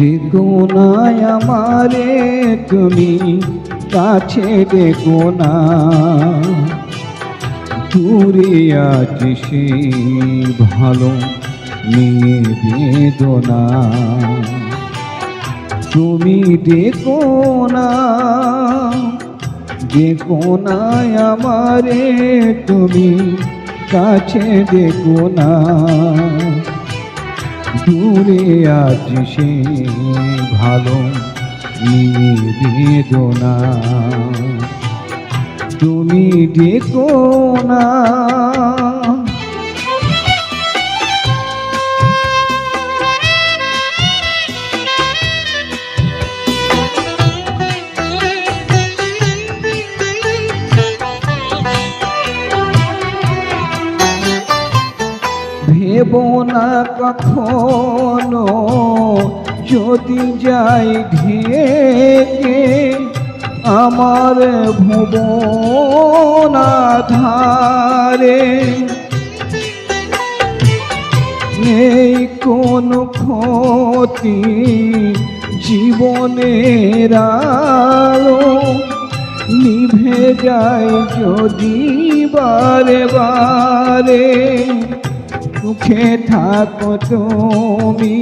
ডেকো না আমারে তুমি, কাছে ডেকো না। দূরে আছি সেই ভালো নিয়ে বেদনা। তুমি ডেকো না, ডেকো না আমারে তুমি, কাছে ডেকো না। দূরে আছি সেই ভালো নিয়ে বেদনা। তুমি ডেকো না। ভেবো না কখনো যদি যাই ঢেকে আমার ভুবন আধারে। নেই কোনো ক্ষতি জীবনের আলো, নিভে যায় যদি বারে বারে। সুখে থাকো তুমি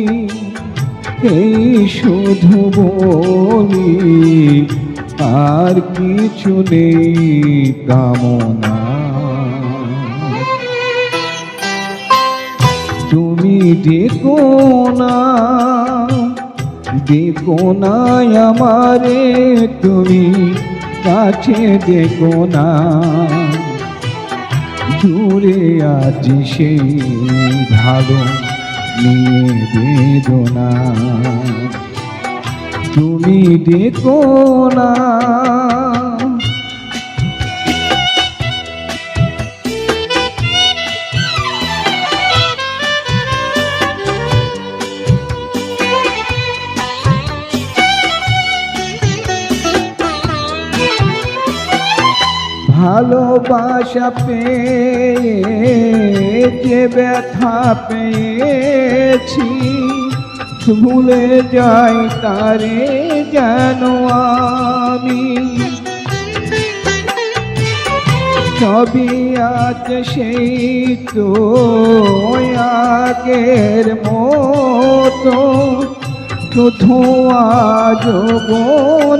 এই শুধু বলি, আর কিছু নেই কামনা। তুমি ডেকো না, ডেকো না আমারে তুমি, কাছে ডেকো না। দূরে আছি সেই ভালো নিয়ে বেদনা। তুমি ডেকো না। ভালোবাসা পেয়ে যে ব্যথা পেয়েছি, ভুলে যাই তারে যেন আমি। সবই আছে সেই তো আগের মতো, শুধু আজ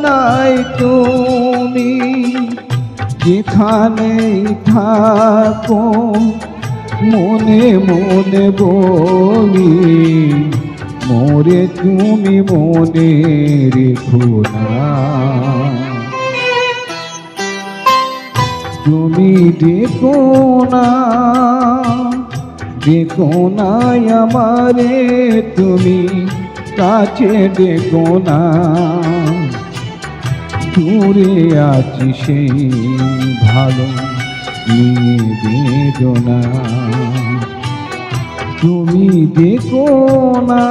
নাই তুমি। যেখানেই থাকো মনে মনে বলি, মোরে তুমি মনে রেখো না। তুমি ডেকো না, ডেকো না আমারে তুমি, কাছে ডেকো না। দূরে আছি সেই ভালো নিয়ে বেদনা। তুমি ডেকো না।